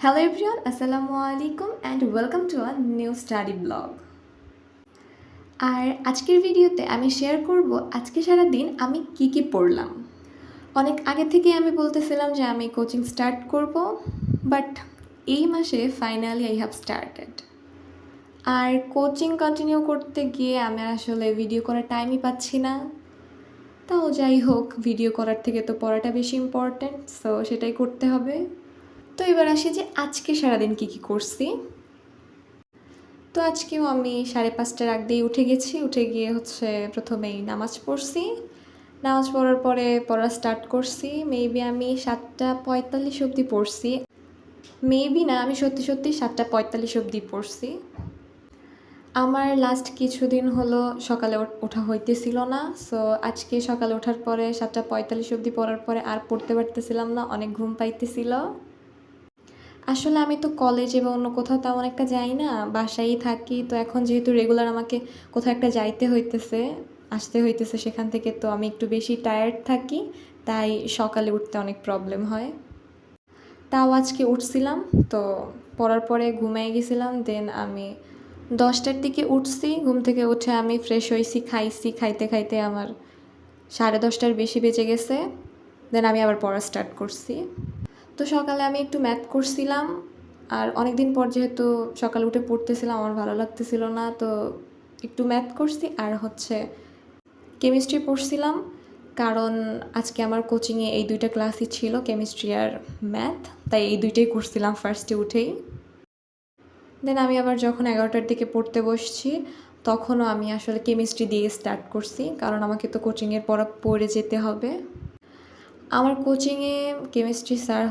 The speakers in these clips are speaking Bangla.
Hello everyone, Assalamu alaikum and welcome to a new study blog. আর আজকের ভিডিওতে আমি শেয়ার করব আজকে সারা দিন আমি কি পড়লাম। অনেক আগে থেকে আমি বলতেছিলাম যে আমি কোচিং স্টার্ট করব, বাট এই মাসে ফাইনালি আই হ্যাভ স্টার্টেড। আর কোচিং কন্টিনিউ করতে গিয়ে আমি আসলে ভিডিও করার টাইমই পাচ্ছি না। তাও যাই হোক, ভিডিও করার থেকে তো পড়াটা বেশি ইম্পর্ট্যান্ট, সো সেটাই করতে হবে। তো এবার আসি যে আজকে সারাদিন কি করছি। তো আজকেও আমি 5:30টার আগ দিয়ে উঠে গেছি। উঠে গিয়ে প্রথমেই নামাজ পড়ছি। নামাজ পড়ার পরে পড়া স্টার্ট করছি। মেবি আমি 7:45 অবধি পড়ছি। মেবি না, আমি সত্যি 7:45 অবধি পড়ছি। আমার লাস্ট কিছুদিন হলো সকালে ওঠা হইতেছিল না, সো আজকে সকালে ওঠার পরে 7:45 অবধি পড়ার পরে আর পড়তে পারতেছিলাম না, অনেক ঘুম পাইতেছিল। আসলে আমি তো কলেজে বা অন্য কোথাও তেমন একটা যাই না, বাসায়ই থাকি। তো এখন যেহেতু রেগুলার আমাকে কোথাও একটা যাইতে হইতেছে, আসতে হইতেছে সেখান থেকে, তো আমি একটু বেশি টায়ার্ড থাকি, তাই সকালে উঠতে অনেক প্রবলেম হয়। তাও আজকে উঠছিলাম, তো পড়ার পরে ঘুমিয়ে গেছিলাম। দেন আমি 10টার দিকে উঠছি। ঘুম থেকে উঠে আমি ফ্রেশ হয়েছি, খাইছি। খাইতে খাইতে আমার 10:30টার বেশি বেজে গেছে। দেন আমি আবার পড়া স্টার্ট করছি। তো সকালে আমি একটু ম্যাথ করছিলাম, আর অনেক দিন পর যেহেতু সকালে উঠে পড়তেছিলাম, আমার ভালো লাগতেছিল না, তো একটু ম্যাথ করছি। আর কেমিস্ট্রি পড়ছিলাম, কারণ আজকে আমার কোচিংয়ে এই দুইটা ক্লাসই ছিল, কেমিস্ট্রি আর ম্যাথ, তাই এই দুইটাই করছিলাম ফার্স্টে উঠেই। দেন আমি আবার যখন 11টার দিকে পড়তে বসছি, তখনও আমি আসলে কেমিস্ট্রি দিয়ে স্টার্ট করছি, কারণ আমাকে তো কোচিংয়ের পড়া পড়ে যেতে হবে। আমার কোচিংয়ে কেমিস্ট্রি স্যার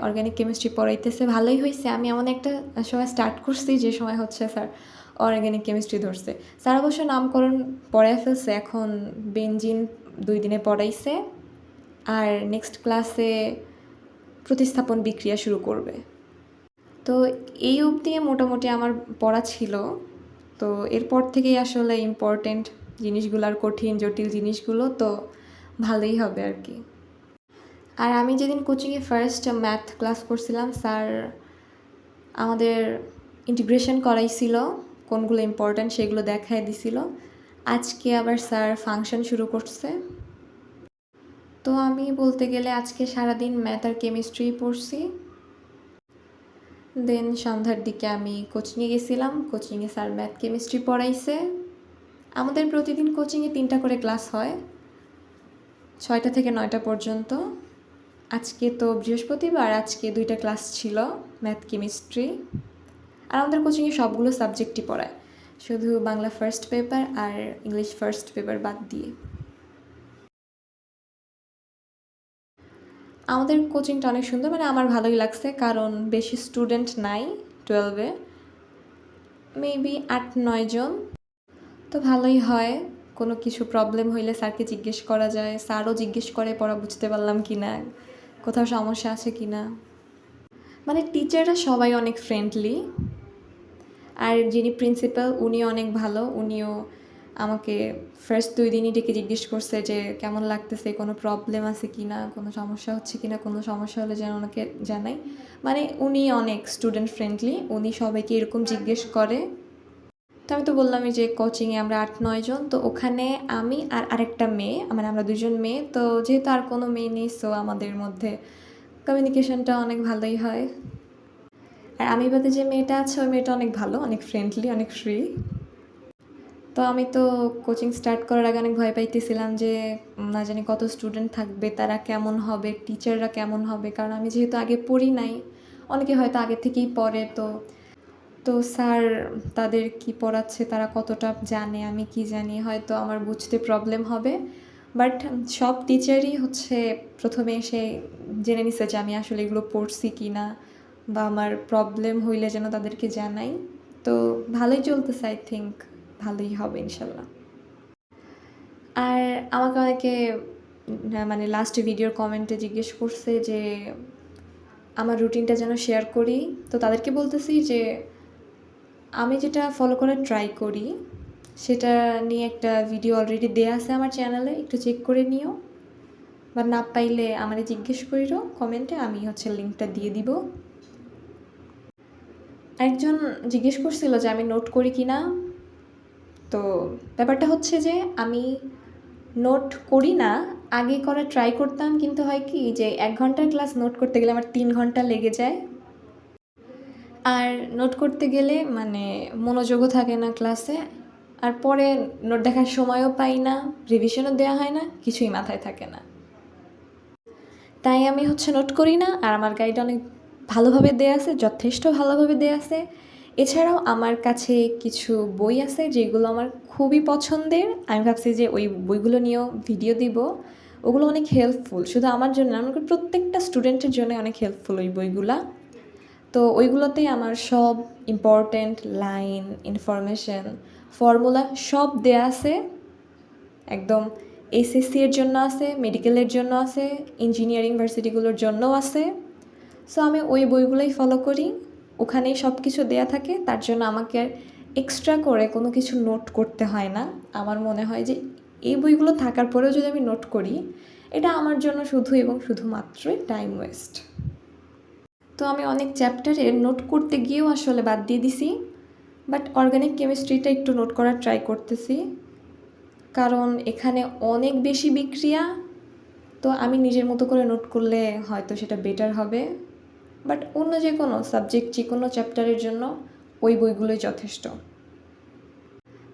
অর্গানিক কেমিস্ট্রি পড়াইতেছে, ভালোই হয়েছে। আমি এমন একটা সময় স্টার্ট করছি যে সময় স্যার অর্গানিক কেমিস্ট্রি ধরছে। স্যার অবশ্য নামকরণ পড়ায় ফেলছে, এখন বেনজিন 2 দিনে পড়াইছে, আর নেক্সট ক্লাসে প্রতিস্থাপন বিক্রিয়া শুরু করবে। তো এই অবধি মোটামুটি আমার পড়া ছিল। তো এরপর থেকেই আসলে ইম্পর্টেন্ট জিনিসগুলো আর কঠিন জটিল জিনিসগুলো, তো ভালোই হবে আর কি। আর আমি যেদিন কোচিংয়ে ফার্স্ট ম্যাথ ক্লাস করছিলাম, স্যার আমাদের ইন্টিগ্রেশন করাইছিল, কোনগুলো ইম্পর্ট্যান্ট সেগুলো দেখায় দিছিল। আজকে আবার স্যার ফাংশন শুরু করছে। তো আমি বলতে গেলে আজকে সারাদিন ম্যাথ আর কেমিস্ট্রি পড়ছি। দেন সন্ধ্যার দিকে আমি কোচিংয়ে গেছিলাম। কোচিংয়ে স্যার ম্যাথ কেমিস্ট্রি পড়াইছে। আমাদের প্রতিদিন কোচিংয়ে 3টা করে ক্লাস হয়, 6টা থেকে 9টা পর্যন্ত। আজকে তো বৃহস্পতিবার, আজকে 2টা ক্লাস ছিল, ম্যাথ কেমিস্ট্রি। আর আমাদের কোচিংয়ে সবগুলো সাবজেক্টই পড়ায়, শুধু বাংলা ফার্স্ট পেপার আর ইংলিশ ফার্স্ট পেপার বাদ দিয়ে। আমাদের কোচিংটা অনেক সুন্দর, মানে আমার ভালোই লাগছে, কারণ বেশি স্টুডেন্ট নাই 12-এ, মেবি 8-9 জন। তো ভালোই হয়, কোনো কিছু প্রবলেম হইলে স্যারকে জিজ্ঞেস করা যায়, স্যারও জিজ্ঞেস করে পড়া বুঝতে পারলাম কি না, কোথাও সমস্যা আছে কি না। মানে টিচাররা সবাই অনেক ফ্রেন্ডলি, আর যিনি প্রিন্সিপাল উনিও অনেক ভালো। উনিও আমাকে ফার্স্ট 2 দিনই ডেকে জিজ্ঞেস করছে যে কেমন লাগতেছে, কোনো প্রবলেম আছে কি না, কোনো সমস্যা হচ্ছে কি না, কোনো সমস্যা হলে যেন ওনাকে জানাই। মানে উনি অনেক স্টুডেন্ট ফ্রেন্ডলি, উনি সবাইকে এরকম জিজ্ঞেস করে। তো আমি তো বললামই যে কোচিংয়ে আমরা 8-9 জন, তো ওখানে আমি আর আরেকটা মেয়ে, মানে আমরা 2জন মেয়ে। তো যেহেতু আর কোনো মেয়ে নেই, সো আমাদের মধ্যে কমিউনিকেশনটা অনেক ভালোই হয়। আর আমি বাদে যে মেয়েটা আছে, ওই মেয়েটা অনেক ভালো, অনেক ফ্রেন্ডলি, অনেক ফ্রি। তো আমি তো কোচিং স্টার্ট করার আগে অনেক ভয় পাইতেছিলাম যে না জানি কত স্টুডেন্ট থাকবে, তারা কেমন হবে, টিচাররা কেমন হবে, কারণ আমি যেহেতু আগে পড়ি নাই। অনেকে হয়তো আগে থেকেই পড়ে, তো তো স্যার তাদের কি পড়াচ্ছে, তারা কতটা জানে, আমি কি জানি, হয়তো আমার বুঝতে প্রবলেম হবে। বাট সব টিচারই প্রথমে এসে জেনে নিছে যে আমি আসলে এগুলো পড়ছি কি না, বা আমার প্রবলেম হইলে যেন তাদেরকে জানাই। তো ভালোই চলতেছে, আই থিঙ্ক ভালোই হবে ইনশাল্লাহ। আর আমাকে অনেকে মানে লাস্ট ভিডিওর কমেন্টে জিজ্ঞেস করছে যে আমার রুটিনটা যেন শেয়ার করি। তো তাদেরকে বলতেছি যে আমি যেটা ফলো করার ট্রাই করি সেটা নিয়ে একটা ভিডিও অলরেডি দেয়া আছে আমার চ্যানেলে, একটু চেক করে নিও, বা না পাইলে আমারে জিজ্ঞেস করিও কমেন্টে, আমি লিঙ্কটা দিয়ে দিব। একজন জিজ্ঞেস করছিল যে আমি নোট করি কি না। তো ব্যাপারটা হচ্ছে যে আমি নোট করি না, আগে করা ট্রাই করতাম, কিন্তু হয় কি যে 1 ঘন্টার ক্লাস নোট করতে গেলে আমার 3 ঘন্টা লেগে যায়। আর নোট করতে গেলে মানে মনোযোগও থাকে না ক্লাসে, আর পরে নোট দেখার সময়ও পাই না, রিভিশনও দেওয়া হয় না, কিছুই মাথায় থাকে না। তাই আমি নোট করি না। আর আমার গাইড অনেক ভালোভাবে দেয়া আছে, যথেষ্ট ভালোভাবে দেয়া আছে। এছাড়াও আমার কাছে কিছু বই আছে যেগুলো আমার খুবই পছন্দের। আমি ভাবছি যে ওই বইগুলো নিয়েও ভিডিও দিব। ওগুলো অনেক হেল্পফুল, শুধু আমার জন্য না, আমাকে প্রত্যেকটা স্টুডেন্টের জন্য অনেক হেল্পফুল ওই বইগুলা। তো ওইগুলোতেই আমার সব ইম্পর্ট্যান্ট লাইন, ইনফরমেশন, ফর্মুলা সব দেয়া আছে। একদম এসএসসি এর জন্য আছে, মেডিকেলের জন্য আছে, ইঞ্জিনিয়ারিং ভার্সিটিগুলোর জন্যও আছে। সো আমি ওই বইগুলোই ফলো করি, ওখানেই সব কিছু দেয়া থাকে। তার জন্য আমাকে আর এক্সট্রা করে কোনো কিছু নোট করতে হয় না। আমার মনে হয় যে এই বইগুলো থাকার পরেও যদি আমি নোট করি, এটা আমার জন্য শুধু এবং শুধুমাত্রই টাইম ওয়েস্ট। তো আমি অনেক চ্যাপ্টারে নোট করতে গিয়েও আসলে বাদ দিয়ে দিছি, বাট অর্গানিক কেমিস্ট্রিটা একটু নোট করার ট্রাই করতেছি, কারণ এখানে অনেক বেশি বিক্রিয়া। তো আমি নিজের মতো করে নোট করলে হয়তো সেটা বেটার হবে, বাট অন্য যে কোনো সাবজেক্ট, যে কোনো চ্যাপ্টারের জন্য ওই বইগুলোই যথেষ্ট।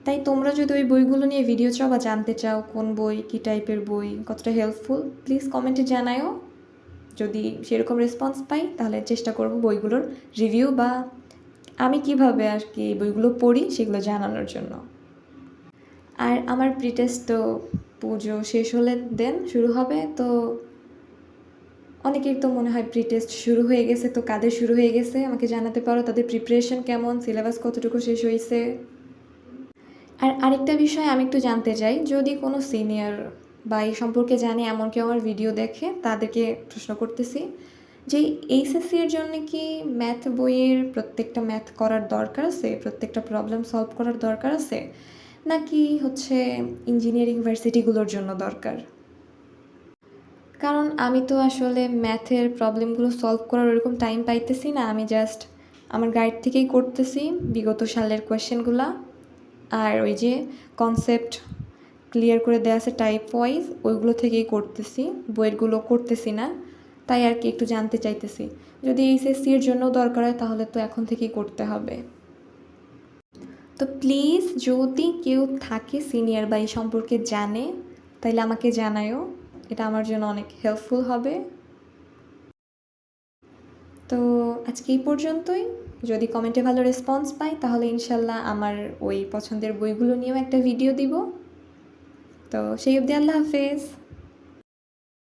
তাই তোমরা যদি ওই বইগুলো নিয়ে ভিডিও চাও বা জানতে চাও কোন বই, কী টাইপের বই, কতটা হেল্পফুল, প্লিজ কমেন্টে জানাও। যদি সেরকম রেসপন্স পাই তাহলে চেষ্টা করব বইগুলোর রিভিউ বা আমি কিভাবে আর কি বইগুলো পড়ি সেগুলো জানানোর জন্য। আর আমার প্রিটেস্ট তো পুজো শেষ হলে দেন শুরু হবে। তো অনেকের তো মনে হয় প্রিটেস্ট শুরু হয়ে গেছে, তো কাদের শুরু হয়ে গেছে আমাকে জানাতে পারো, তাদের প্রিপারেশন কেমন, সিলেবাস কতটুকু শেষ হয়েছে। আর আরেকটা বিষয় আমি একটু জানতে চাই, যদি কোনো সিনিয়র বা এই সম্পর্কে জানে এমন কেউ আমার ভিডিও দেখে, তাদেরকে প্রশ্ন করতেছি যে এইচএসসি এর জন্য কি ম্যাথ বইয়ের প্রত্যেকটা ম্যাথ করার দরকার আছে, প্রত্যেকটা প্রবলেম সলভ করার দরকার আছে, নাকি ইঞ্জিনিয়ারিং ভার্সিটিগুলোর জন্য দরকার? কারণ আমি তো আসলে ম্যাথের প্রবলেমগুলো সলভ করার ওরকম টাইম পাইতেছি না। আমি জাস্ট আমার গাইড থেকেই করতেছি বিগত সালের কোয়েশ্চেনগুলো, আর ওই যে কনসেপ্ট ক্লিয়ার করে দেওয়া আছে টাইপ ওয়াইজ, ওইগুলো থেকেই করতেছি, বইয়েরগুলো করতেছি না। তাই আর কি একটু জানতে চাইতেছি, যদি এইচএসসি এর জন্য দরকার হয় তাহলে তো এখন থেকেই করতে হবে। তো প্লিজ যদি কেউ থাকে সিনিয়র বা এই সম্পর্কে জানে, তাইলে আমাকে জানায়ও, এটা আমার জন্য অনেক হেল্পফুল হবে। তো আজকে এই পর্যন্তই। যদি কমেন্টে ভালো রেসপন্স পাই তাহলে ইনশাল্লাহ আমার ওই পছন্দের বইগুলো নিয়েও একটা ভিডিও দিব। তো সেই অবধি আল্লাহ হাফেজ।